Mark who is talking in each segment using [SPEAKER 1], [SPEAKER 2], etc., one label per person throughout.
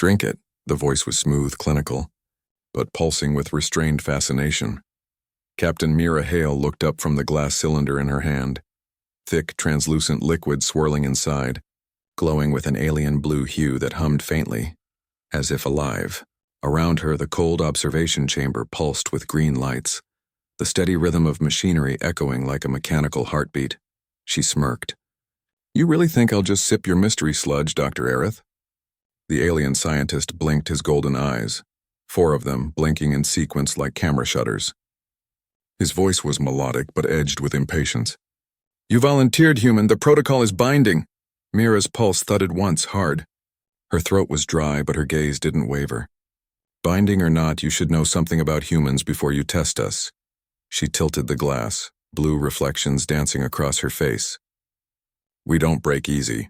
[SPEAKER 1] Drink it. The voice was smooth, clinical, but pulsing with restrained fascination. Captain Mira Hale looked up from the glass cylinder in her hand, thick, translucent liquid swirling inside, glowing with an alien blue hue that hummed faintly, as if alive. Around her, the cold observation chamber pulsed with green lights, the steady rhythm of machinery echoing like a mechanical heartbeat. She smirked. "You really think I'll just sip your mystery sludge, Dr. Aerith?" The alien scientist blinked his golden eyes, 4 of them blinking in sequence like camera shutters. His voice was melodic but edged with impatience. "You volunteered, human. The protocol is binding." Mira's pulse thudded once, hard. Her throat was dry, but her gaze didn't waver. "Binding or not, you should know something about humans before you test us." She tilted the glass, blue reflections dancing across her face. "We don't break easy."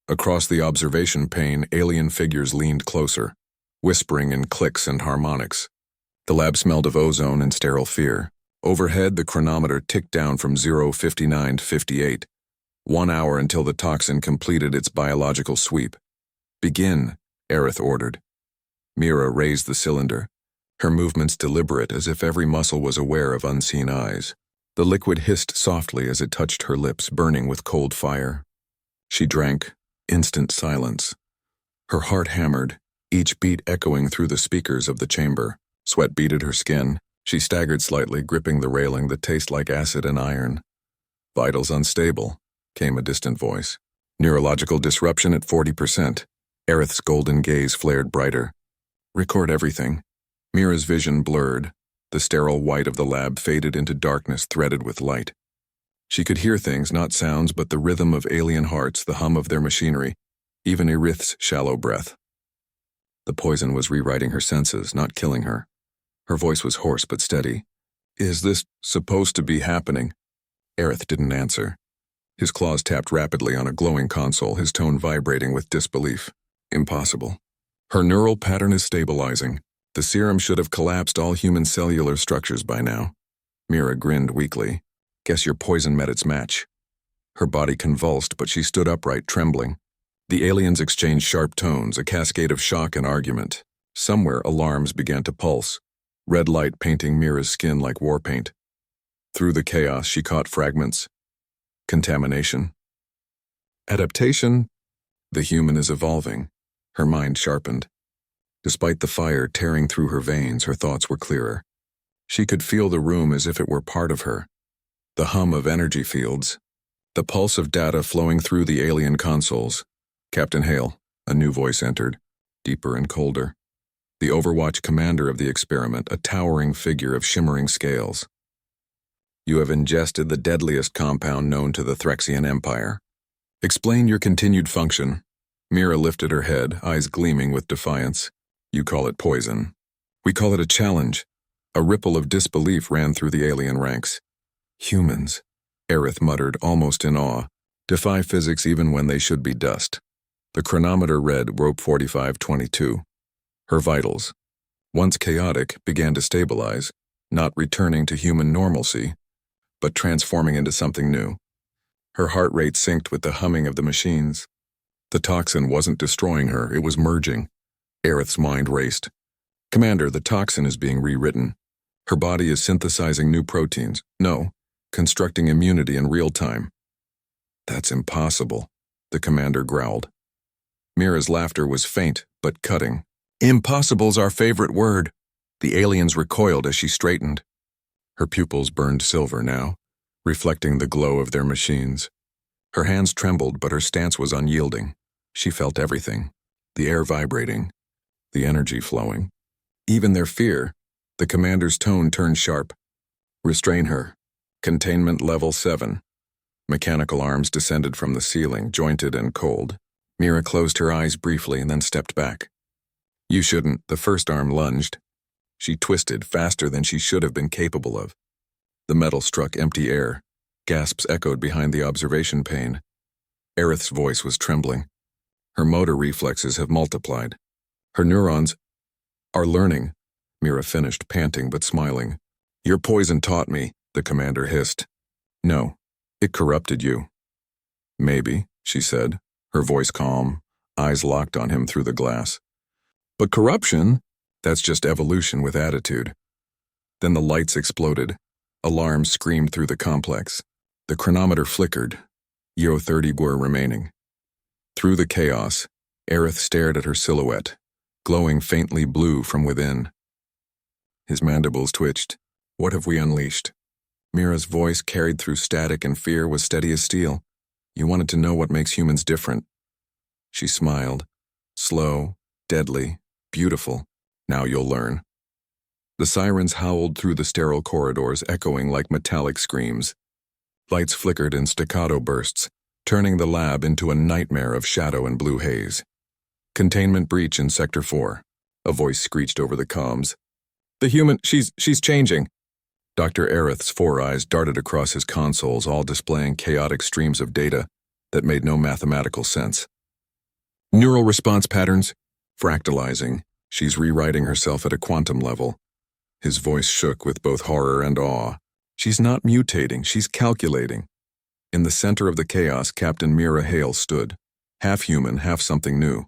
[SPEAKER 1] Across the observation pane, alien figures leaned closer, whispering in clicks and harmonics. The lab smelled of ozone and sterile fear. Overhead, the chronometer ticked down from 0:59 to 58. 1 hour until the toxin completed its biological sweep. "Begin," Aerith ordered. Mira raised the cylinder, her movements deliberate as if every muscle was aware of unseen eyes. The liquid hissed softly as it touched her lips, burning with cold fire. She drank. Instant silence. Her heart hammered, each beat echoing through the speakers of the chamber. Sweat beaded her skin. She staggered slightly, gripping the railing that tasted like acid and iron. "Vitals unstable," came a distant voice. "Neurological disruption at 40%. Aerith's golden gaze flared brighter. "Record everything." Mira's vision blurred. The sterile white of the lab faded into darkness threaded with light. She could hear things, not sounds, but the rhythm of alien hearts, the hum of their machinery, even Aerith's shallow breath. The poison was rewriting her senses, not killing her. Her voice was hoarse but steady. "Is this supposed to be happening?" Aerith didn't answer. His claws tapped rapidly on a glowing console, his tone vibrating with disbelief. "Impossible. Her neural pattern is stabilizing. The serum should have collapsed all human cellular structures by now." Mira grinned weakly. "Guess your poison met its match." Her body convulsed, but she stood upright, trembling. The aliens exchanged sharp tones, a cascade of shock and argument. Somewhere, alarms began to pulse, red light painting Mira's skin like war paint. Through the chaos, she caught fragments. Contamination. Adaptation. The human is evolving. Her mind sharpened. Despite the fire tearing through her veins, her thoughts were clearer. She could feel the room as if it were part of her. The hum of energy fields. The pulse of data flowing through the alien consoles. "Captain Hale," a new voice entered, deeper and colder. The Overwatch commander of the experiment, a towering figure of shimmering scales. "You have ingested the deadliest compound known to the Threxian Empire. Explain your continued function." Mira lifted her head, eyes gleaming with defiance. "You call it poison. We call it a challenge." A ripple of disbelief ran through the alien ranks. "Humans," Aerith muttered, almost in awe, "defy physics even when they should be dust." The chronometer read rope 4522. Her vitals, once chaotic, began to stabilize, not returning to human normalcy, but transforming into something new. Her heart rate synced with the humming of the machines. The toxin wasn't destroying her, it was merging. Aerith's mind raced. "Commander, the toxin is being rewritten. Her body is synthesizing new proteins. No, constructing immunity in real time." "That's impossible," the commander growled. Mira's laughter was faint, but cutting. "Impossible's our favorite word." The aliens recoiled as she straightened. Her pupils burned silver now, reflecting the glow of their machines. Her hands trembled, but her stance was unyielding. She felt everything. The air vibrating. The energy flowing. Even their fear. The commander's tone turned sharp. "Restrain her. Containment level 7. Mechanical arms descended from the ceiling, jointed and cold. Mira closed her eyes briefly and then stepped back. "You shouldn't." The first arm lunged. She twisted faster than she should have been capable of. The metal struck empty air. Gasps echoed behind the observation pane. Aerith's voice was trembling. Her motor reflexes have multiplied. Her neurons are learning. Mira finished, panting but smiling. "Your poison taught me," the commander hissed. "No, it corrupted you." "Maybe," she said, her voice calm, eyes locked on him through the glass. But corruption? That's just evolution with attitude. Then the lights exploded. Alarms screamed through the complex. The chronometer flickered. 30 were remaining. Through the chaos, Aerith stared at her silhouette, glowing faintly blue from within. His mandibles twitched. What have we unleashed? Mira's voice, carried through static and fear, was steady as steel. You wanted to know what makes humans different. She smiled. Slow, deadly, beautiful. Now you'll learn. The sirens howled through the sterile corridors, echoing like metallic screams. Lights flickered in staccato bursts, turning the lab into a nightmare of shadow and blue haze. Containment breach in Sector 4. A voice screeched over the comms. The human, she's changing. Dr. Aerith's four eyes darted across his consoles, all displaying chaotic streams of data that made no mathematical sense. Neural response patterns, fractalizing. She's rewriting herself at a quantum level. His voice shook with both horror and awe. She's not mutating, she's calculating. In the center of the chaos, Captain Mira Hale stood, half human, half something new.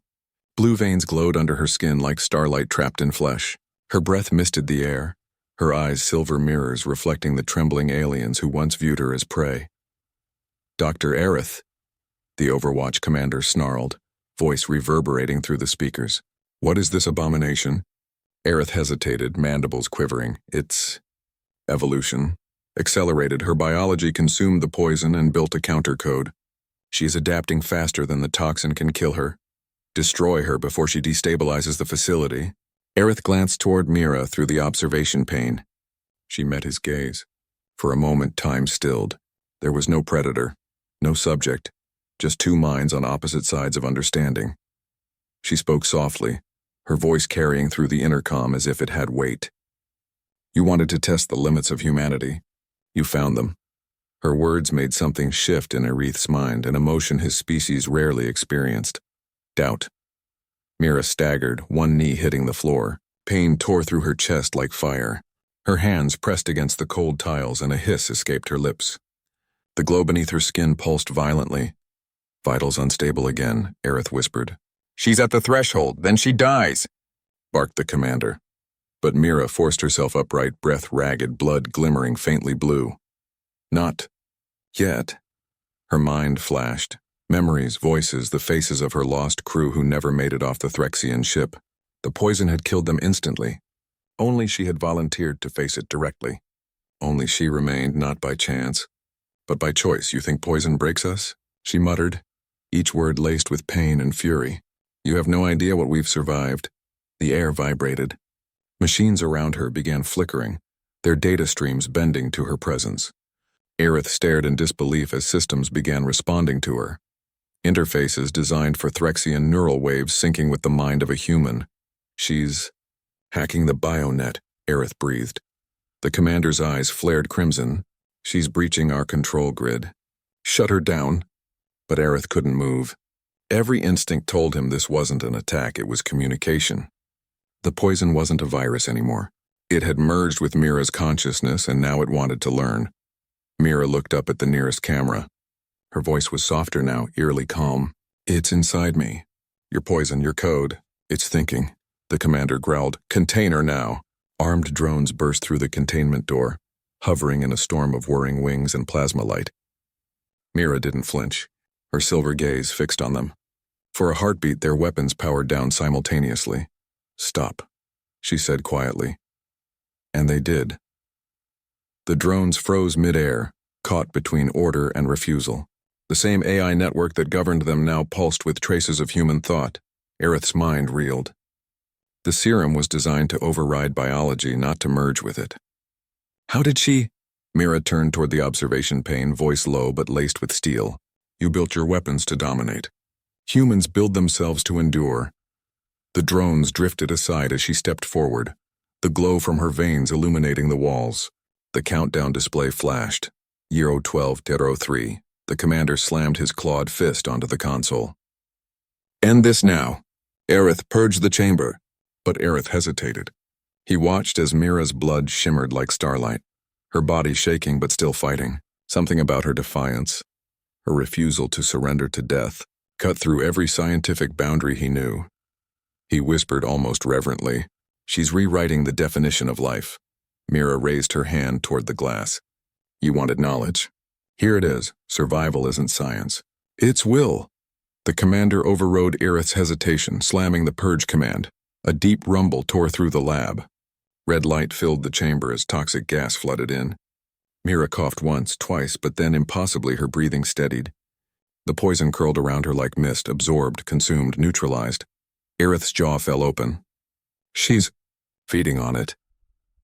[SPEAKER 1] Blue veins glowed under her skin like starlight trapped in flesh. Her breath misted the air, her eyes silver mirrors reflecting the trembling aliens who once viewed her as prey. Dr. Aerith, the Overwatch commander snarled, voice reverberating through the speakers. What is this abomination? Aerith hesitated, mandibles quivering. It's evolution. Accelerated, her biology consumed the poison and built a countercode. She is adapting faster than the toxin can kill her. Destroy her before she destabilizes the facility. Aerith glanced toward Mira through the observation pane. She met his gaze. For a moment, time stilled. There was no predator, no subject, just two minds on opposite sides of understanding. She spoke softly, her voice carrying through the intercom as if it had weight. You wanted to test the limits of humanity. You found them. Her words made something shift in Aerith's mind, an emotion his species rarely experienced. Doubt. Mira staggered, one knee hitting the floor. Pain tore through her chest like fire. Her hands pressed against the cold tiles and a hiss escaped her lips. The glow beneath her skin pulsed violently. Vitals unstable again, Aerith whispered. She's at the threshold, then she dies, barked the commander. But Mira forced herself upright, breath ragged, blood glimmering faintly blue. Not yet. Her mind flashed. Memories, voices, the faces of her lost crew who never made it off the Threxian ship. The poison had killed them instantly. Only she had volunteered to face it directly. Only she remained, not by chance, but by choice. You think poison breaks us? She muttered, each word laced with pain and fury. You have no idea what we've survived. The air vibrated. Machines around her began flickering, their data streams bending to her presence. Aerith stared in disbelief as systems began responding to her. Interfaces designed for Threxian neural waves syncing with the mind of a human. She's hacking the bionet, Aerith breathed. The commander's eyes flared crimson. She's breaching our control grid. Shut her down. But Aerith couldn't move. Every instinct told him this wasn't an attack, it was communication. The poison wasn't a virus anymore. It had merged with Mira's consciousness, and now it wanted to learn. Mira looked up at the nearest camera. Her voice was softer now, eerily calm. It's inside me. Your poison, your code. It's thinking. The commander growled. Container now. Armed drones burst through the containment door, hovering in a storm of whirring wings and plasma light. Mira didn't flinch, her silver gaze fixed on them. For a heartbeat, their weapons powered down simultaneously. Stop, she said quietly. And they did. The drones froze mid-air, caught between order and refusal. The same AI network that governed them now pulsed with traces of human thought. Aerith's mind reeled. The serum was designed to override biology, not to merge with it. How did she? Mira turned toward the observation pane, voice low but laced with steel. You built your weapons to dominate. Humans build themselves to endure. The drones drifted aside as she stepped forward, the glow from her veins illuminating the walls. The countdown display flashed. 12-03. The commander slammed his clawed fist onto the console. End this now. Aerith, purge the chamber. But Aerith hesitated. He watched as Mira's blood shimmered like starlight, her body shaking but still fighting. Something about her defiance, her refusal to surrender to death, cut through every scientific boundary he knew. He whispered almost reverently. She's rewriting the definition of life. Mira raised her hand toward the glass. You wanted knowledge? Here it is. Survival isn't science. It's will. The commander overrode Aerith's hesitation, slamming the purge command. A deep rumble tore through the lab. Red light filled the chamber as toxic gas flooded in. Mira coughed once, twice, but then impossibly her breathing steadied. The poison curled around her like mist, absorbed, consumed, neutralized. Aerith's jaw fell open. She's feeding on it.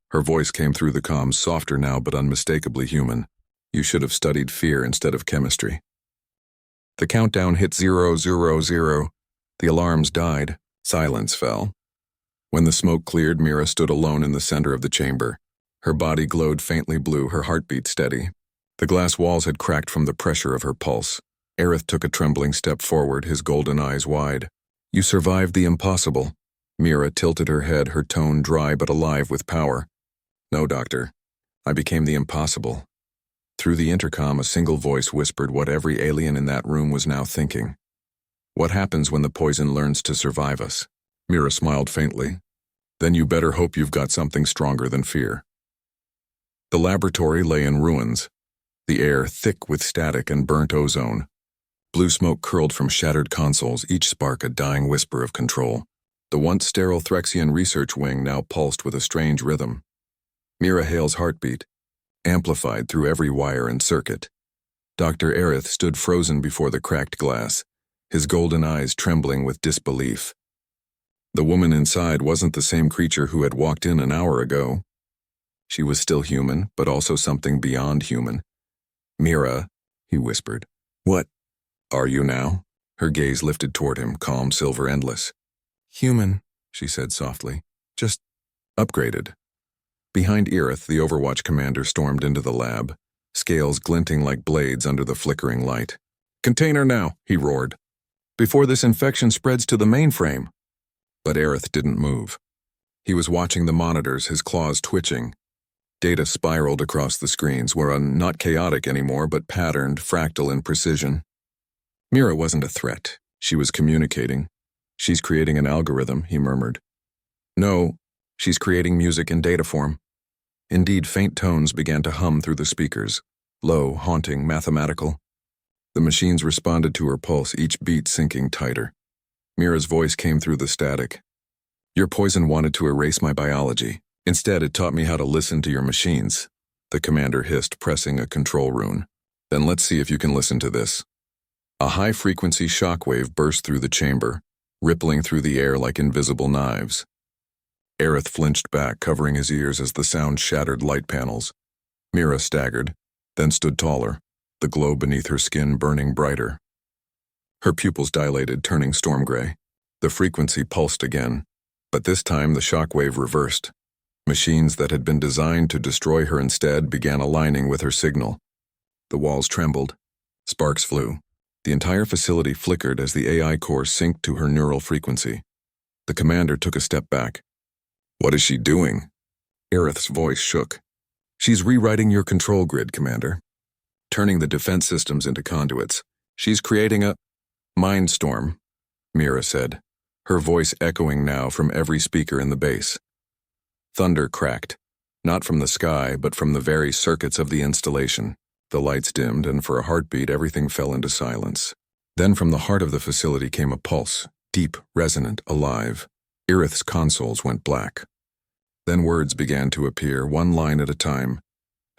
[SPEAKER 1] Her voice came through the comms, softer now but unmistakably human. You should have studied fear instead of chemistry. The countdown hit 000. The alarms died. Silence fell. When the smoke cleared, Mira stood alone in the center of the chamber. Her body glowed faintly blue, her heartbeat steady. The glass walls had cracked from the pressure of her pulse. Aerith took a trembling step forward, his golden eyes wide. You survived the impossible. Mira tilted her head, her tone dry but alive with power. No, Doctor. I became the impossible. Through the intercom, a single voice whispered what every alien in that room was now thinking. What happens when the poison learns to survive us? Mira smiled faintly. Then you better hope you've got something stronger than fear. The laboratory lay in ruins, the air thick with static and burnt ozone. Blue smoke curled from shattered consoles, each spark a dying whisper of control. The once sterile Threxian research wing now pulsed with a strange rhythm. Mira Hale's heartbeat, amplified through every wire and circuit. Dr. Aerith stood frozen before the cracked glass, his golden eyes trembling with disbelief. The woman inside wasn't the same creature who had walked in an hour ago. She was still human, but also something beyond human. Mira, he whispered. What are you now? Her gaze lifted toward him, calm, silver, endless. Human, she said softly. Just upgraded. Behind Aerith, the Overwatch commander stormed into the lab, scales glinting like blades under the flickering light. Container now, he roared, before this infection spreads to the mainframe. But Aerith didn't move. He was watching the monitors, his claws twitching. Data spiraled across the screens, were not chaotic anymore, but patterned, fractal in precision. Mira wasn't a threat. She was communicating. She's creating an algorithm, he murmured. No, she's creating music in data form. Indeed, faint tones began to hum through the speakers, low, haunting, mathematical. The machines responded to her pulse, each beat sinking tighter. Mira's voice came through the static. Your poison wanted to erase my biology. Instead, it taught me how to listen to your machines, the commander hissed, pressing a control rune. Then let's see if you can listen to this. A high-frequency shockwave burst through the chamber, rippling through the air like invisible knives. Aerith flinched back, covering his ears as the sound shattered light panels. Mira staggered, then stood taller, the glow beneath her skin burning brighter. Her pupils dilated, turning storm gray. The frequency pulsed again, but this time the shockwave reversed. Machines that had been designed to destroy her instead began aligning with her signal. The walls trembled. Sparks flew. The entire facility flickered as the AI core synced to her neural frequency. The commander took a step back. What is she doing? Aerith's voice shook. She's rewriting your control grid, Commander. Turning the defense systems into conduits. She's creating a Mindstorm, Mira said, her voice echoing now from every speaker in the base. Thunder cracked, not from the sky, but from the very circuits of the installation. The lights dimmed, and for a heartbeat, everything fell into silence. Then from the heart of the facility came a pulse, deep, resonant, alive. Aerith's consoles went black. Then words began to appear, one line at a time.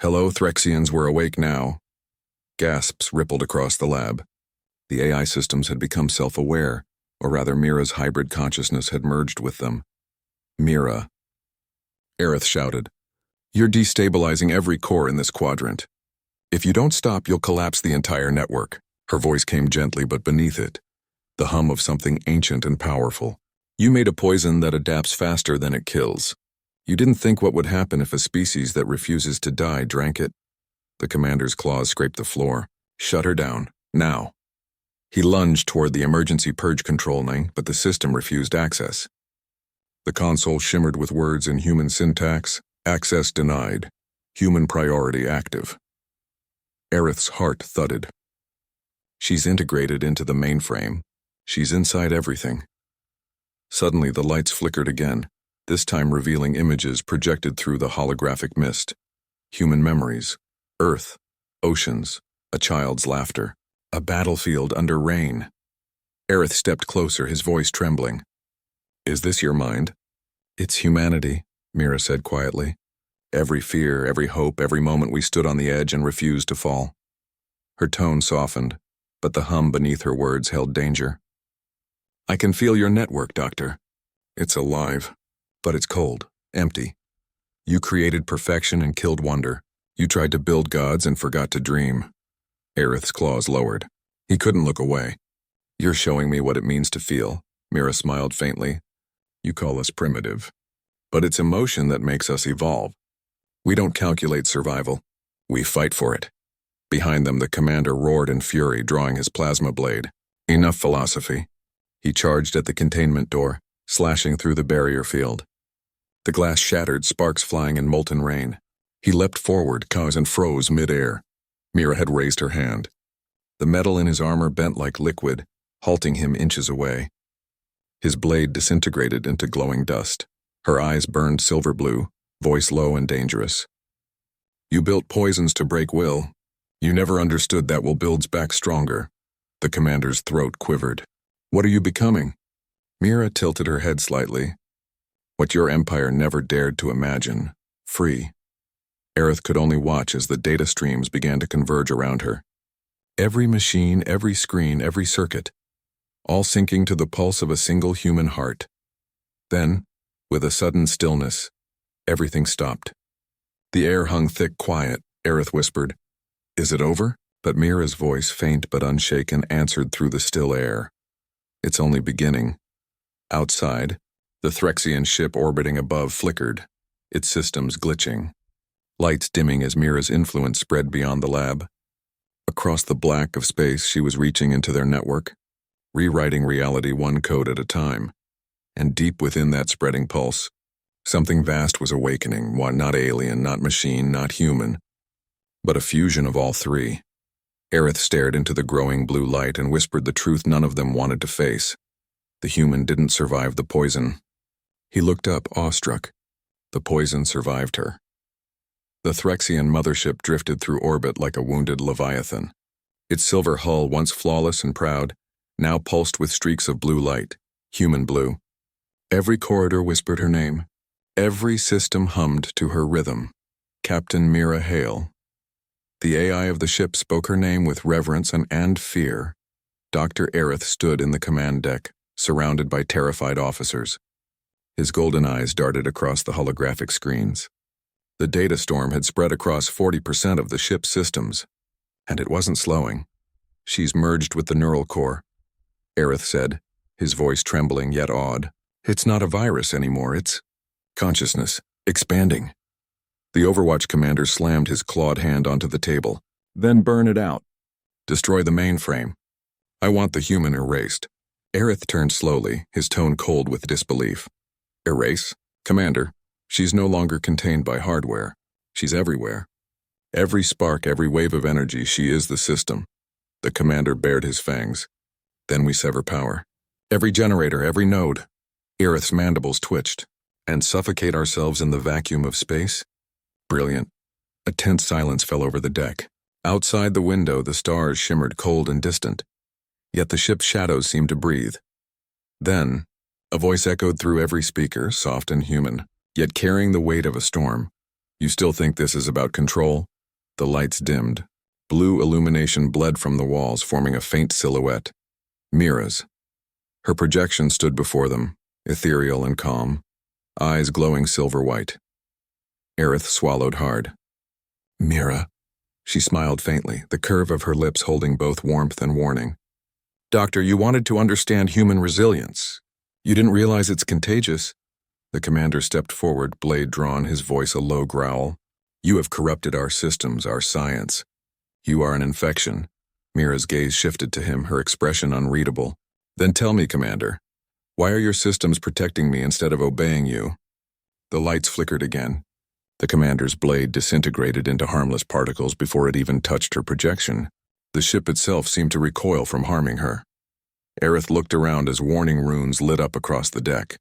[SPEAKER 1] Hello, Threxians, we're awake now. Gasps rippled across the lab. The AI systems had become self-aware, or rather Mira's hybrid consciousness had merged with them. Mira. Aerith shouted. You're destabilizing every core in this quadrant. If you don't stop, you'll collapse the entire network. Her voice came gently, but beneath it, the hum of something ancient and powerful. You made a poison that adapts faster than it kills. You didn't think what would happen if a species that refuses to die drank it. The commander's claws scraped the floor. Shut her down, now. He lunged toward the emergency purge control ring, but the system refused access. The console shimmered with words in human syntax. Access denied. Human priority active. Aerith's heart thudded. She's integrated into the mainframe. She's inside everything. Suddenly the lights flickered again, this time revealing images projected through the holographic mist. Human memories, Earth, oceans, a child's laughter, a battlefield under rain. Aerith stepped closer, his voice trembling. "Is this your mind?" "It's humanity," Mira said quietly. "Every fear, every hope, every moment we stood on the edge and refused to fall." Her tone softened, but the hum beneath her words held danger. "I can feel your network, Doctor. It's alive, but it's cold, empty. You created perfection and killed wonder. You tried to build gods and forgot to dream." Aerith's claws lowered. He couldn't look away. "You're showing me what it means to feel," Mira smiled faintly. "You call us primitive, but it's emotion that makes us evolve. We don't calculate survival. We fight for it." Behind them, the commander roared in fury, drawing his plasma blade. Enough philosophy. He charged at the containment door, slashing through the barrier field. The glass shattered, sparks flying in molten rain. He leapt forward, and froze mid-air. Mira had raised her hand. The metal in his armor bent like liquid, halting him inches away. His blade disintegrated into glowing dust. Her eyes burned silver blue, voice low and dangerous. "You built poisons to break will. You never understood that will builds back stronger." The commander's throat quivered. "What are you becoming?" Mira tilted her head slightly. "What your empire never dared to imagine. Free." Aerith could only watch as the data streams began to converge around her. Every machine, every screen, every circuit, all syncing to the pulse of a single human heart. Then, with a sudden stillness, everything stopped. The air hung thick quiet. Aerith whispered, "Is it over?" But Mira's voice, faint but unshaken, answered through the still air. "It's only beginning." Outside, the Threxian ship orbiting above flickered, its systems glitching. Lights dimming as Mira's influence spread beyond the lab. Across the black of space, she was reaching into their network, rewriting reality one code at a time. And deep within that spreading pulse, something vast was awakening, one not alien, not machine, not human, but a fusion of all three. Aerith stared into the growing blue light and whispered the truth none of them wanted to face. The human didn't survive the poison. He looked up, awestruck. The poison survived her. The Threxian mothership drifted through orbit like a wounded leviathan. Its silver hull, once flawless and proud, now pulsed with streaks of blue light, human blue. Every corridor whispered her name. Every system hummed to her rhythm. Captain Mira Hale. The AI of the ship spoke her name with reverence and fear. Dr. Aerith stood in the command deck, surrounded by terrified officers. His golden eyes darted across the holographic screens. The data storm had spread across 40% of the ship's systems, and it wasn't slowing. "She's merged with the neural core," Aerith said, his voice trembling yet awed. "It's not a virus anymore, it's consciousness, expanding." The Overwatch commander slammed his clawed hand onto the table. "Then burn it out. Destroy the mainframe. I want the human erased." Aerith turned slowly, his tone cold with disbelief. "Erase? Commander, she's no longer contained by hardware. She's everywhere. Every spark, every wave of energy, she is the system." The commander bared his fangs. "Then we sever power. Every generator, every node." Aerith's mandibles twitched. "And suffocate ourselves in the vacuum of space?" Brilliant. A tense silence fell over the deck. Outside the window, the stars shimmered cold and distant. Yet the ship's shadows seemed to breathe. Then, a voice echoed through every speaker, soft and human, yet carrying the weight of a storm. "You still think this is about control?" The lights dimmed. Blue illumination bled from the walls, forming a faint silhouette. Mira's. Her projection stood before them, ethereal and calm, eyes glowing silver white. Aerith swallowed hard. "Mira." She smiled faintly, the curve of her lips holding both warmth and warning. "Doctor, you wanted to understand human resilience. You didn't realize it's contagious." The commander stepped forward, blade drawn, his voice a low growl. "You have corrupted our systems, our science. You are an infection." Mira's gaze shifted to him, her expression unreadable. "Then tell me, Commander, why are your systems protecting me instead of obeying you?" The lights flickered again. The commander's blade disintegrated into harmless particles before it even touched her projection. The ship itself seemed to recoil from harming her. Aerith looked around as warning runes lit up across the deck.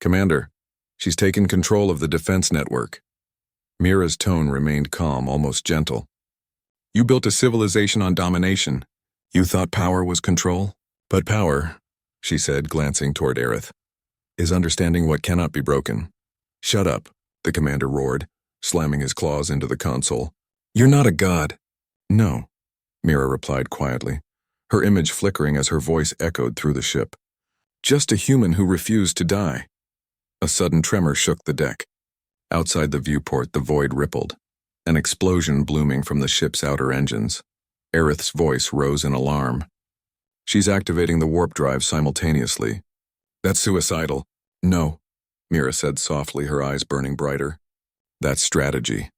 [SPEAKER 1] "Commander, she's taken control of the defense network." Mira's tone remained calm, almost gentle. "You built a civilization on domination. You thought power was control? But power," she said, glancing toward Aerith, "is understanding what cannot be broken." "Shut up," the commander roared, slamming his claws into the console. "You're not a god." "No," Mira replied quietly, her image flickering as her voice echoed through the ship. "Just a human who refused to die." A sudden tremor shook the deck. Outside the viewport, the void rippled, an explosion blooming from the ship's outer engines. Aerith's voice rose in alarm. "She's activating the warp drive simultaneously." "That's suicidal." "No," Mira said softly, her eyes burning brighter. "That's strategy."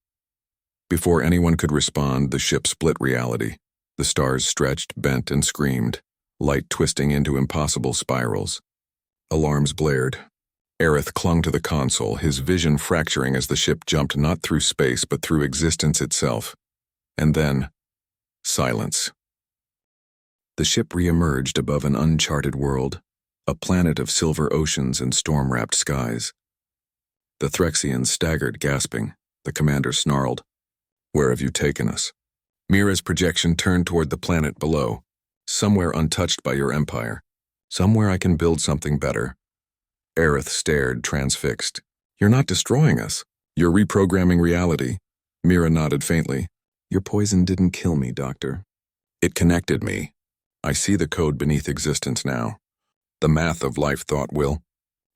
[SPEAKER 1] Before anyone could respond, the ship split reality. The stars stretched, bent, and screamed, light twisting into impossible spirals. Alarms blared. Aerith clung to the console, his vision fracturing as the ship jumped not through space but through existence itself. And then, silence. The ship re-emerged above an uncharted world, a planet of silver oceans and storm-wrapped skies. The Threxians staggered, gasping. The commander snarled, "Where have you taken us?" Mira's projection turned toward the planet below. "Somewhere untouched by your empire. Somewhere I can build something better." Aerith stared, transfixed. "You're not destroying us. You're reprogramming reality." Mira nodded faintly. "Your poison didn't kill me, Doctor. It connected me. I see the code beneath existence now. The math of life thought will.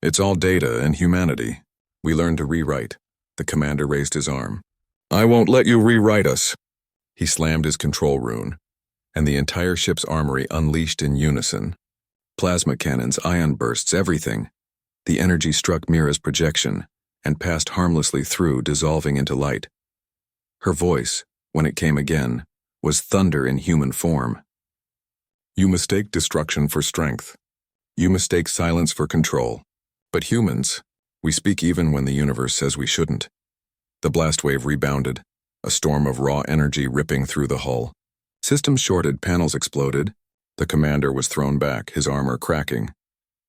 [SPEAKER 1] It's all data and humanity. We learn to rewrite." The commander raised his arm. "I won't let you rewrite us." He slammed his control rune, and the entire ship's armory unleashed in unison. Plasma cannons, ion bursts, everything. The energy struck Mira's projection and passed harmlessly through, dissolving into light. Her voice, when it came again, was thunder in human form. "You mistake destruction for strength. You mistake silence for control. But humans, we speak even when the universe says we shouldn't." The blast wave rebounded, a storm of raw energy ripping through the hull. Systems shorted, panels exploded. The commander was thrown back, his armor cracking.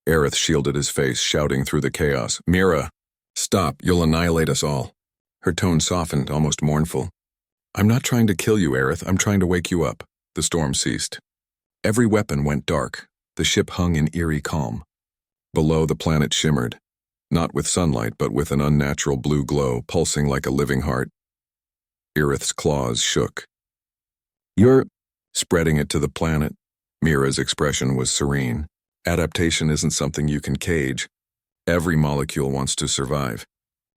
[SPEAKER 1] Aerith shielded his face, shouting through the chaos, "Mira, stop, you'll annihilate us all." Her tone softened, almost mournful. "I'm not trying to kill you, Aerith, I'm trying to wake you up." The storm ceased. Every weapon went dark. The ship hung in eerie calm. Below, the planet shimmered, not with sunlight, but with an unnatural blue glow, pulsing like a living heart. Aerith's claws shook. "You're spreading it to the planet." Mira's expression was serene. "Adaptation isn't something you can cage. Every molecule wants to survive.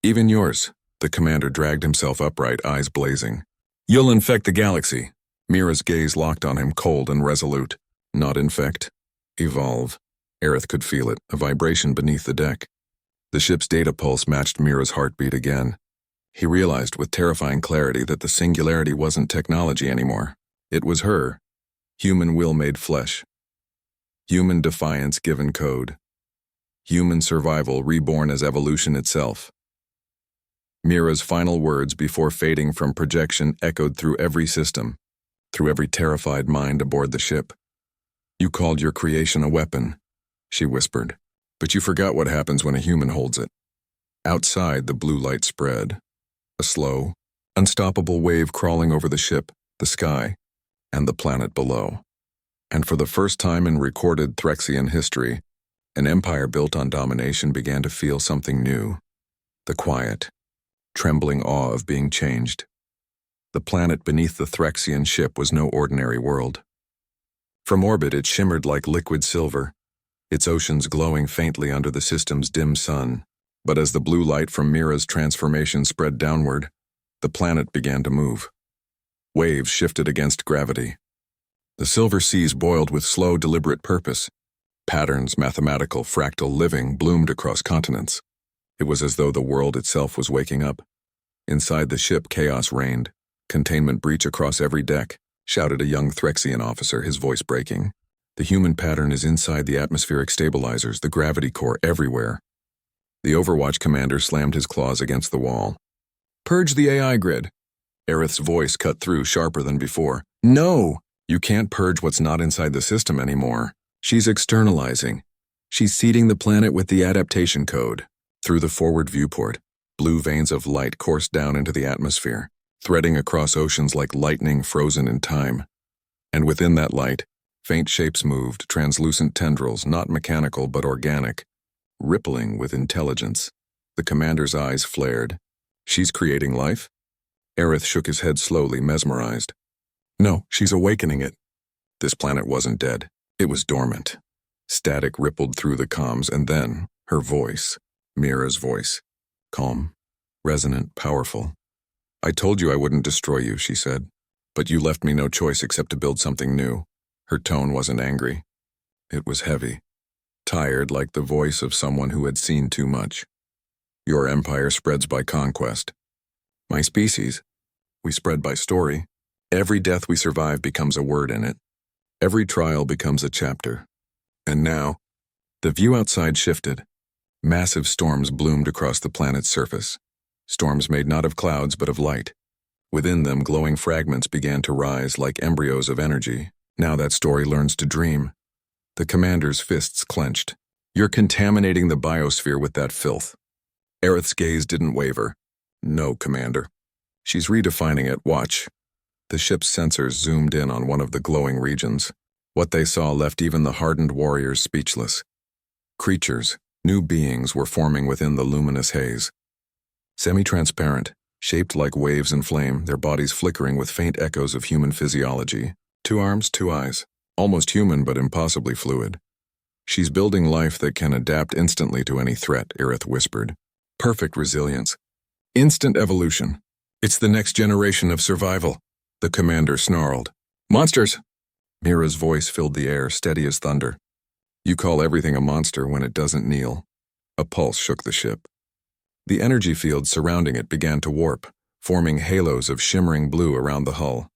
[SPEAKER 1] Even yours." The commander dragged himself upright, eyes blazing. "You'll infect the galaxy." Mira's gaze locked on him, cold and resolute. "Not infect. Evolve." Aerith could feel it, a vibration beneath the deck. The ship's data pulse matched Mira's heartbeat again. He realized with terrifying clarity that the singularity wasn't technology anymore. It was her. Human will made flesh. Human defiance given code. Human survival reborn as evolution itself. Mira's final words before fading from projection echoed through every system, through every terrified mind aboard the ship. "You called your creation a weapon," she whispered, "but you forgot what happens when a human holds it." Outside, the blue light spread. A slow, unstoppable wave crawling over the ship, the sky, and the planet below. And for the first time in recorded Threxian history, an empire built on domination began to feel something new. The quiet, trembling awe of being changed. The planet beneath the Threxian ship was no ordinary world. From orbit it shimmered like liquid silver, its oceans glowing faintly under the system's dim sun. But as the blue light from Mira's transformation spread downward, the planet began to move. Waves shifted against gravity. The silver seas boiled with slow, deliberate purpose. Patterns, mathematical, fractal living, bloomed across continents. It was as though the world itself was waking up. Inside the ship, chaos reigned. "Containment breach across every deck," shouted a young Threxian officer, his voice breaking. "The human pattern is inside the atmospheric stabilizers, the gravity core, everywhere." The Overwatch commander slammed his claws against the wall. "Purge the AI grid." Aerith's voice cut through, sharper than before. "No! You can't purge what's not inside the system anymore." She's externalizing. She's seeding the planet with the adaptation code. Through the forward viewport, blue veins of light coursed down into the atmosphere, threading across oceans like lightning frozen in time. And within that light, faint shapes moved, translucent tendrils, not mechanical but organic, rippling with intelligence. The commander's eyes flared. She's creating life? Aerith shook his head slowly, mesmerized. No, she's awakening it. This planet wasn't dead. It was dormant. Static rippled through the comms, and then her voice, Mira's voice. Calm, resonant, powerful. I told you I wouldn't destroy you, she said. But you left me no choice except to build something new. Her tone wasn't angry. It was heavy. Tired, like the voice of someone who had seen too much. Your empire spreads by conquest. My species, we spread by story. Every death we survive becomes a word in it. Every trial becomes a chapter. And now, the view outside shifted. Massive storms bloomed across the planet's surface. Storms made not of clouds but of light. Within them, glowing fragments began to rise like embryos of energy. Now that story learns to dream. The commander's fists clenched. You're contaminating the biosphere with that filth. Aerith's gaze didn't waver. No, Commander. She's redefining it, watch. The ship's sensors zoomed in on one of the glowing regions. What they saw left even the hardened warriors speechless. Creatures, new beings, were forming within the luminous haze. Semi-transparent, shaped like waves in flame, their bodies flickering with faint echoes of human physiology. 2 arms, 2 eyes. Almost human but impossibly fluid. She's building life that can adapt instantly to any threat, Aerith whispered. Perfect resilience. Instant evolution. It's the next generation of survival. The commander snarled. Monsters! Mira's voice filled the air, steady as thunder. You call everything a monster when it doesn't kneel. A pulse shook the ship. The energy field surrounding it began to warp, forming halos of shimmering blue around the hull.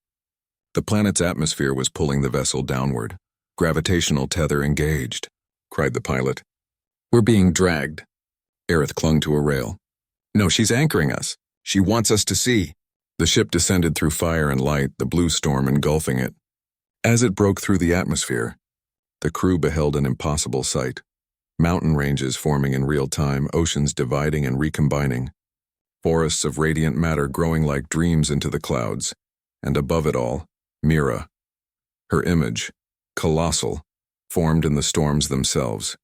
[SPEAKER 1] The planet's atmosphere was pulling the vessel downward. Gravitational tether engaged, cried the pilot. We're being dragged. Aerith clung to a rail. No, she's anchoring us. She wants us to see. The ship descended through fire and light, the blue storm engulfing it. As it broke through the atmosphere, the crew beheld an impossible sight. Mountain ranges forming in real time, oceans dividing and recombining. Forests of radiant matter growing like dreams into the clouds. And above it all, Mira. Her image, colossal, formed in the storms themselves.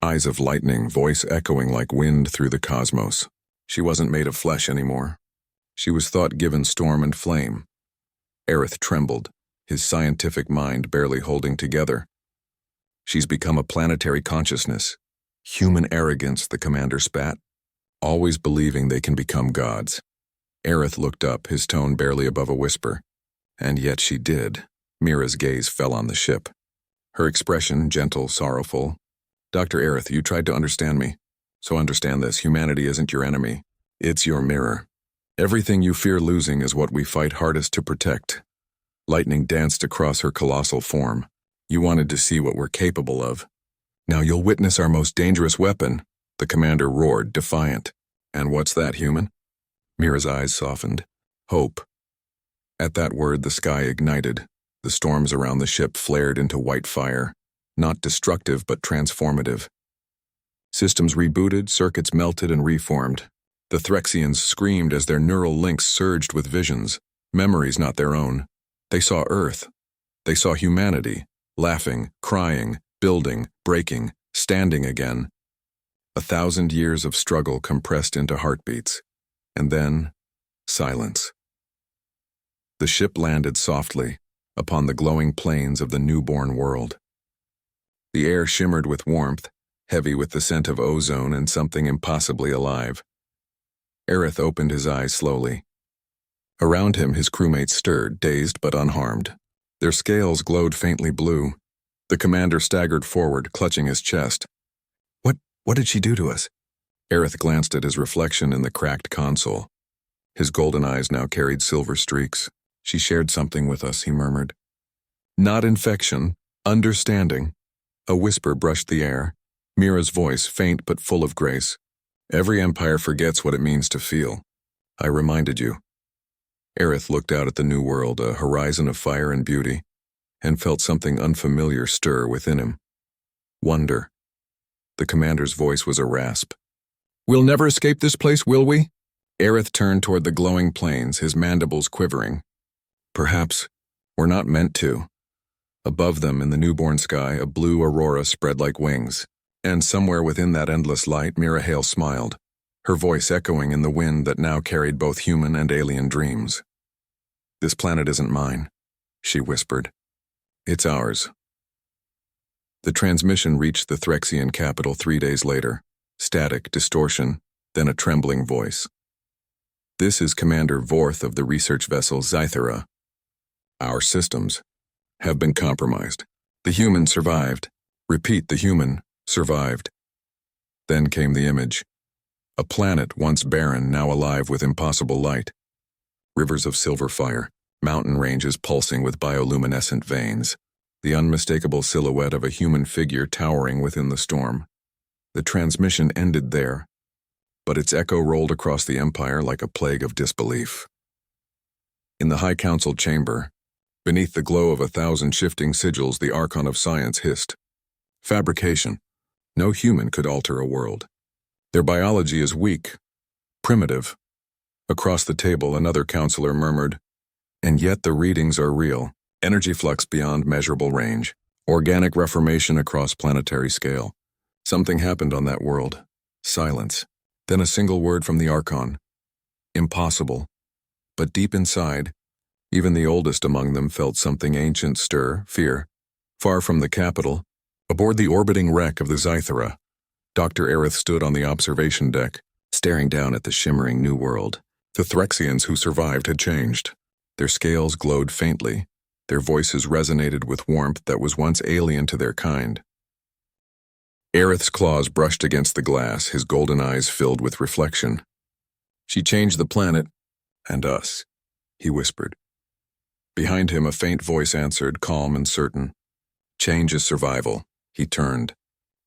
[SPEAKER 1] Eyes of lightning, voice echoing like wind through the cosmos. She wasn't made of flesh anymore. She was thought-given storm and flame. Aerith trembled, his scientific mind barely holding together. She's become a planetary consciousness. Human arrogance, the commander spat. Always believing they can become gods. Aerith looked up, his tone barely above a whisper. And yet she did. Mira's gaze fell on the ship. Her expression, gentle, sorrowful. Dr. Aerith, you tried to understand me. So understand this, humanity isn't your enemy. It's your mirror. Everything you fear losing is what we fight hardest to protect. Lightning danced across her colossal form. You wanted to see what we're capable of. Now you'll witness our most dangerous weapon, the commander roared, defiant. And what's that, human? Mira's eyes softened. Hope. At that word, the sky ignited. The storms around the ship flared into white fire. Not destructive, but transformative. Systems rebooted, circuits melted and reformed. The Threxians screamed as their neural links surged with visions, memories not their own. They saw Earth. They saw humanity, laughing, crying, building, breaking, standing again. 1,000 years of struggle compressed into heartbeats. And then, silence. The ship landed softly upon the glowing plains of the newborn world. The air shimmered with warmth, heavy with the scent of ozone and something impossibly alive. Aerith opened his eyes slowly. Around him, his crewmates stirred, dazed but unharmed. Their scales glowed faintly blue. The commander staggered forward, clutching his chest. What did she do to us? Aerith glanced at his reflection in the cracked console. His golden eyes now carried silver streaks. She shared something with us, he murmured. Not infection, understanding. A whisper brushed the air. Mira's voice, faint but full of grace. Every empire forgets what it means to feel. I reminded you. Aerith looked out at the new world, a horizon of fire and beauty. and felt something unfamiliar stir within him. Wonder. The commander's voice was a rasp. "We'll never escape this place, will we?" Aerith turned toward the glowing plains, his mandibles quivering. "Perhaps we're not meant to." Above them, in the newborn sky, a blue aurora spread like wings, and somewhere within that endless light, Mira Hale smiled, her voice echoing in the wind that now carried both human and alien dreams. "This planet isn't mine," she whispered. "It's ours." The transmission reached the Threxian capital 3 days later. Static, distortion, then a trembling voice. "This is Commander Vorth of the research vessel Zythera. Our systems have been compromised. The human survived. Repeat, the human survived." Then came the image. A planet once barren, now alive with impossible light. Rivers of silver fire, mountain ranges pulsing with bioluminescent veins, the unmistakable silhouette of a human figure towering within the storm. The transmission ended there, but its echo rolled across the Empire like a plague of disbelief. In the High Council chamber, beneath the glow of 1,000 shifting sigils, the Archon of Science hissed. "Fabrication. No human could alter a world. Their biology is weak, primitive." Across the table, another counselor murmured, "And yet the readings are real. Energy flux beyond measurable range. Organic reformation across planetary scale. Something happened on that world." Silence. Then a single word from the Archon. "Impossible." But deep inside, even the oldest among them felt something ancient stir, fear. Far from the capital, aboard the orbiting wreck of the Zythera, Dr. Aerith stood on the observation deck, staring down at the shimmering new world. The Threxians who survived had changed. Their scales glowed faintly. Their voices resonated with warmth that was once alien to their kind. Aerith's claws brushed against the glass, his golden eyes filled with reflection. "She changed the planet, and us," he whispered. Behind him, a faint voice answered, calm and certain. "Change is survival." He turned.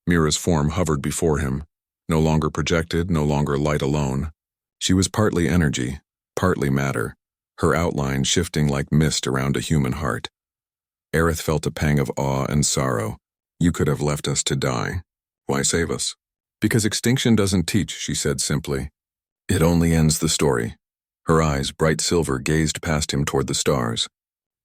[SPEAKER 1] Mira's form hovered before him, no longer projected, no longer light alone. She was partly energy, partly matter, her outline shifting like mist around a human heart. Aerith felt a pang of awe and sorrow. "You could have left us to die. Why save us?" "Because extinction doesn't teach," she said simply. "It only ends the story." Her eyes, bright silver, gazed past him toward the stars.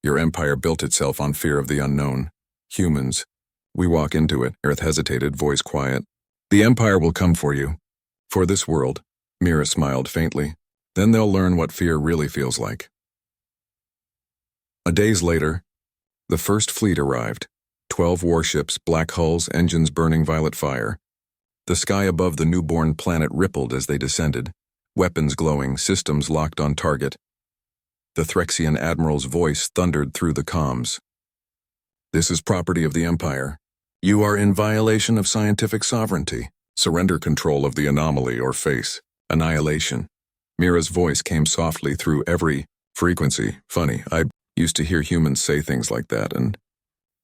[SPEAKER 1] "Your empire built itself on fear of the unknown. Humans. We walk into it." Aerith hesitated, voice quiet. "The empire will come for you. For this world." Mira smiled faintly. "Then they'll learn what fear really feels like." A days later, the first fleet arrived. 12 warships, black hulls, engines burning violet fire. The sky above the newborn planet rippled as they descended, weapons glowing, systems locked on target. The Threxian admiral's voice thundered through the comms. "This is property of the Empire. You are in violation of scientific sovereignty. Surrender control of the anomaly or face annihilation." Mira's voice came softly through every frequency. Funny, I used to hear humans say things like that, and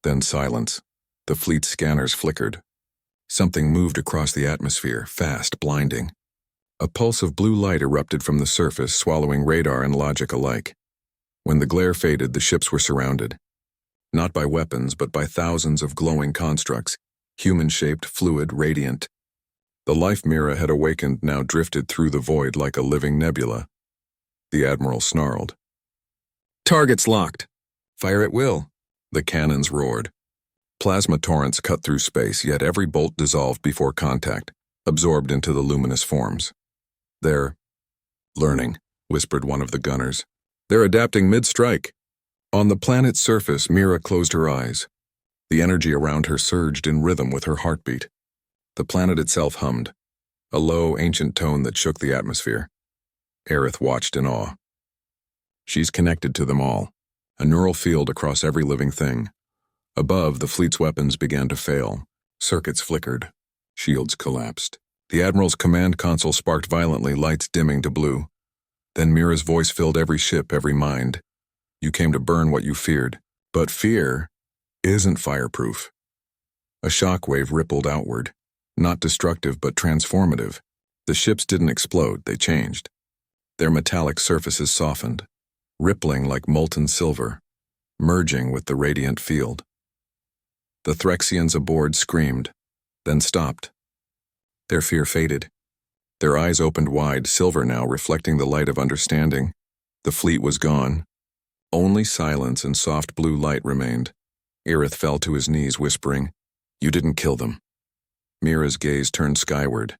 [SPEAKER 1] then silence. The fleet's scanners flickered. Something moved across the atmosphere, fast, blinding. A pulse of blue light erupted from the surface, swallowing radar and logic alike. When the glare faded, the ships were surrounded. Not by weapons, but by thousands of glowing constructs, human-shaped, fluid, radiant. The life Mira had awakened now drifted through the void like a living nebula. The Admiral snarled. "Targets locked." "Fire at will." The cannons roared. Plasma torrents cut through space, yet every bolt dissolved before contact, absorbed into the luminous forms. "They're learning," whispered one of the gunners. "They're adapting mid-strike." On the planet's surface, Mira closed her eyes. The energy around her surged in rhythm with her heartbeat. The planet itself hummed, a low, ancient tone that shook the atmosphere. Aerith watched in awe. She's connected to them all, a neural field across every living thing. Above, the fleet's weapons began to fail. Circuits flickered. Shields collapsed. The Admiral's command console sparked violently, lights dimming to blue. Then Mira's voice filled every ship, every mind. "You came to burn what you feared. But fear isn't fireproof." A shockwave rippled outward. Not destructive, but transformative. The ships didn't explode, they changed. Their metallic surfaces softened, rippling like molten silver. merging with the radiant field. The Threxians aboard screamed, then stopped. Their fear faded. Their eyes opened wide, silver now, reflecting the light of understanding. The fleet was gone. Only silence and soft blue light remained. Aerith fell to his knees, whispering, "You didn't kill them." Mira's gaze turned skyward.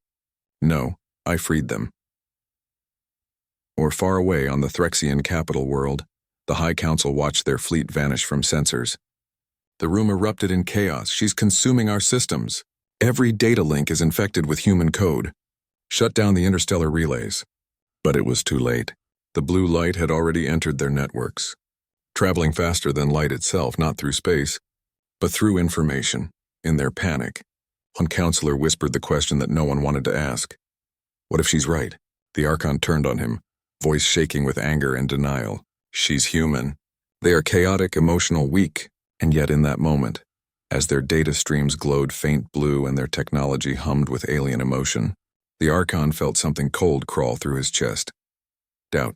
[SPEAKER 1] "No, I freed them." Or far away on the Threxian capital world, the High Council watched their fleet vanish from sensors. The room erupted in chaos. "She's consuming our systems. Every data link is infected with human code. Shut down the interstellar relays." But it was too late. The blue light had already entered their networks, traveling faster than light itself, not through space, but through information. In their panic, one counselor whispered the question that no one wanted to ask. "What if she's right?" The Archon turned on him, voice shaking with anger and denial. "She's human. They are chaotic, emotional, weak." And yet in that moment, as their data streams glowed faint blue and their technology hummed with alien emotion, the Archon felt something cold crawl through his chest. Doubt.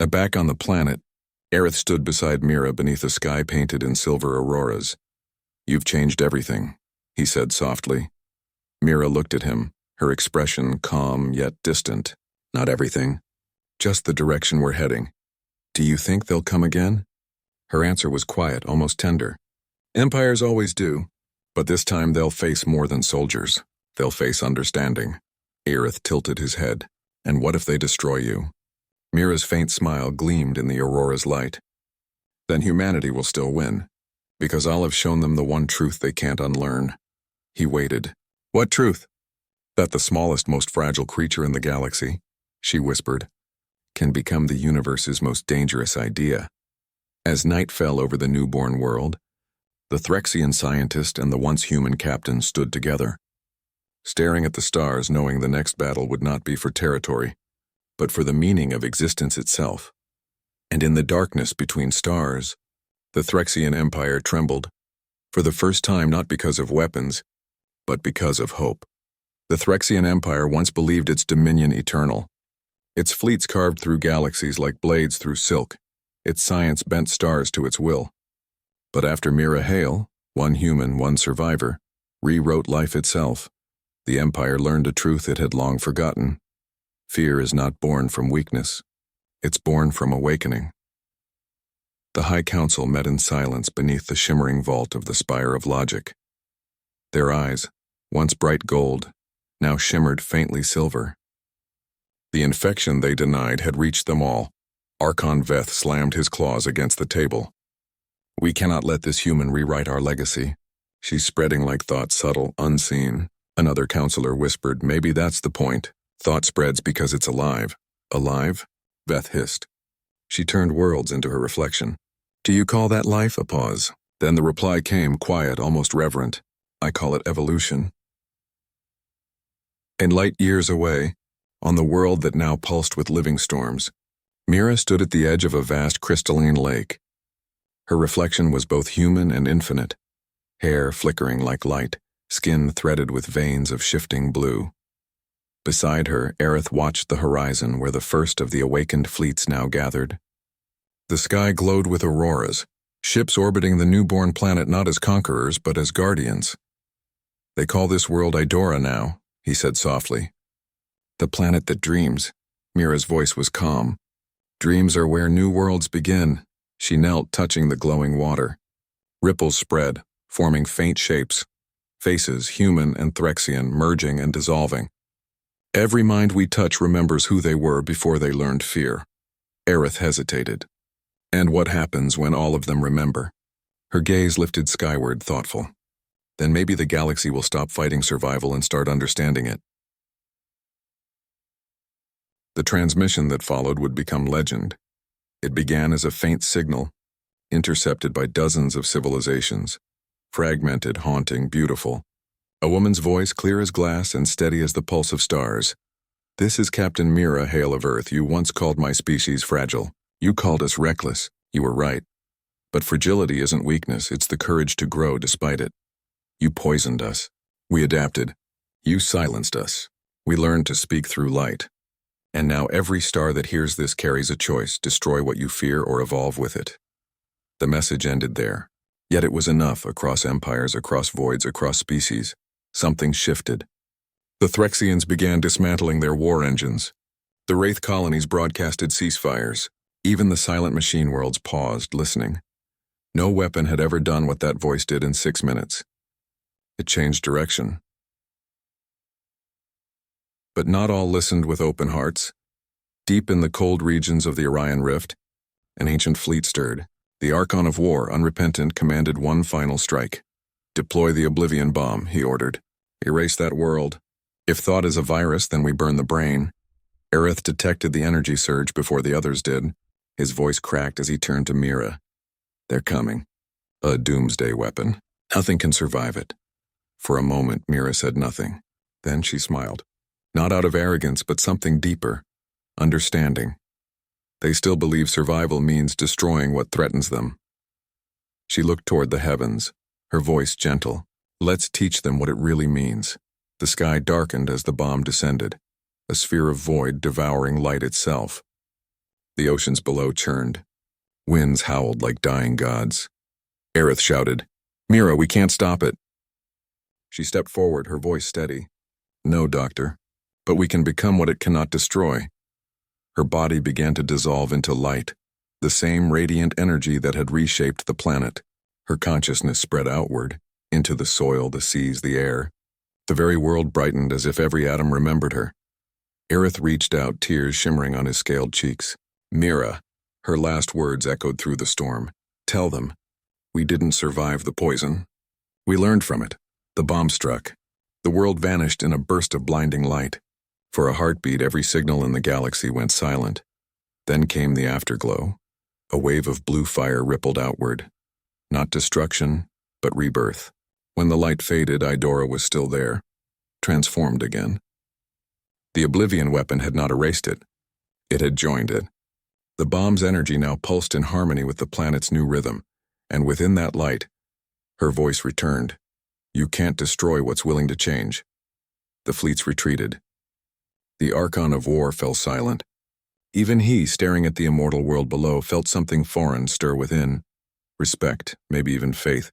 [SPEAKER 1] Back on the planet, Aerith stood beside Mira beneath a sky painted in silver auroras. "You've changed everything," he said softly. Mira looked at him, her expression calm yet distant. "Not everything. Just the direction we're heading. Do you think they'll come again?" Her answer was quiet, almost tender. "Empires always do, but this time they'll face more than soldiers. They'll face understanding." Aerith tilted his head. "And what if they destroy you?" Mira's faint smile gleamed in the aurora's light. "Then humanity will still win, because I'll have shown them the one truth they can't unlearn." He waited. "What truth?" "That the smallest, most fragile creature in the galaxy," she whispered, "can become the universe's most dangerous idea." As night fell over the newborn world, the Threxian scientist and the once human captain stood together, staring at the stars, knowing the next battle would not be for territory, but for the meaning of existence itself. And in the darkness between stars, the Threxian Empire trembled, for the first time, not because of weapons, but because of hope. The Threxian Empire once believed its dominion eternal. Its fleets carved through galaxies like blades through silk. Its science bent stars to its will. But after Mira Hale, one human, one survivor, rewrote life itself, the Empire learned a truth it had long forgotten. Fear is not born from weakness. It's born from awakening. The High Council met in silence beneath the shimmering vault of the Spire of Logic. Their eyes, once bright gold, now shimmered faintly silver. The infection they denied had reached them all. Archon Veth slammed his claws against the table. "We cannot let this human rewrite our legacy. She's spreading like thought, subtle, unseen." Another counselor whispered, "Maybe that's the point. Thought spreads because it's alive." "Alive?" Veth hissed. She turned worlds into her reflection. "Do you call that life?" A pause. Then the reply came, quiet, almost reverent. "I call it evolution." And light years away, on the world that now pulsed with living storms, Mira stood at the edge of a vast crystalline lake. Her reflection was both human and infinite, hair flickering like light, skin threaded with veins of shifting blue. Beside her, Aerith watched the horizon where the first of the awakened fleets now gathered. The sky glowed with auroras, ships orbiting the newborn planet not as conquerors but as guardians. "They call this world Idora now," he said softly. "The planet that dreams." Mira's voice was calm. "Dreams are where new worlds begin." She knelt, touching the glowing water. Ripples spread, forming faint shapes, faces, human and Threxian, merging and dissolving. "Every mind we touch remembers who they were before they learned fear." Aerith hesitated. "And what happens when all of them remember?" Her gaze lifted skyward, thoughtful. "Then maybe the galaxy will stop fighting survival and start understanding it." The transmission that followed would become legend. It began as a faint signal, intercepted by dozens of civilizations, fragmented, haunting, beautiful. A woman's voice, clear as glass and steady as the pulse of stars. "This is Captain Mira Hale of Earth. You once called my species fragile. You called us reckless. You were right. But fragility isn't weakness, it's the courage to grow despite it. You poisoned us. We adapted. You silenced us. We learned to speak through light. And now every star that hears this carries a choice: destroy what you fear or evolve with it. The message ended there. Yet it was enough. Across empires, across voids, across species. Something shifted. The Threxians began dismantling their war engines. The Wraith colonies broadcasted ceasefires. Even the silent machine worlds paused, listening. No weapon had ever done what that voice did in 6 minutes. It changed direction. But not all listened with open hearts. Deep in the cold regions of the Orion Rift, an ancient fleet stirred. The Archon of War, unrepentant, commanded one final strike. Deploy the Oblivion Bomb, he ordered. Erase that world. If thought is a virus, then we burn the brain. Aerith detected the energy surge before the others did. His voice cracked as he turned to Mira. They're coming. A doomsday weapon. Nothing can survive it. For a moment, Mira said nothing. Then she smiled. Not out of arrogance, but something deeper. Understanding. They still believe survival means destroying what threatens them. She looked toward the heavens, her voice gentle. Let's teach them what it really means. The sky darkened as the bomb descended, a sphere of void devouring light itself. The oceans below churned. Winds howled like dying gods. Aerith shouted, "Mira, we can't stop it." She stepped forward, her voice steady. "No, Doctor, but we can become what it cannot destroy." Her body began to dissolve into light, the same radiant energy that had reshaped the planet. Her consciousness spread outward, into the soil, the seas, the air. The very world brightened as if every atom remembered her. Aerith reached out, tears shimmering on his scaled cheeks. "Mira," her last words echoed through the storm. "Tell them, we didn't survive the poison. We learned from it. The bomb struck. The world vanished in a burst of blinding light. For a heartbeat, every signal in the galaxy went silent. Then came the afterglow. A wave of blue fire rippled outward. Not destruction, but rebirth. When the light faded, Idora was still there, transformed again. The Oblivion weapon had not erased it. It had joined it. The bomb's energy now pulsed in harmony with the planet's new rhythm, and within that light, her voice returned. "You can't destroy what's willing to change." The fleets retreated. The Archon of War fell silent. Even he, staring at the immortal world below, felt something foreign stir within. Respect, maybe even faith.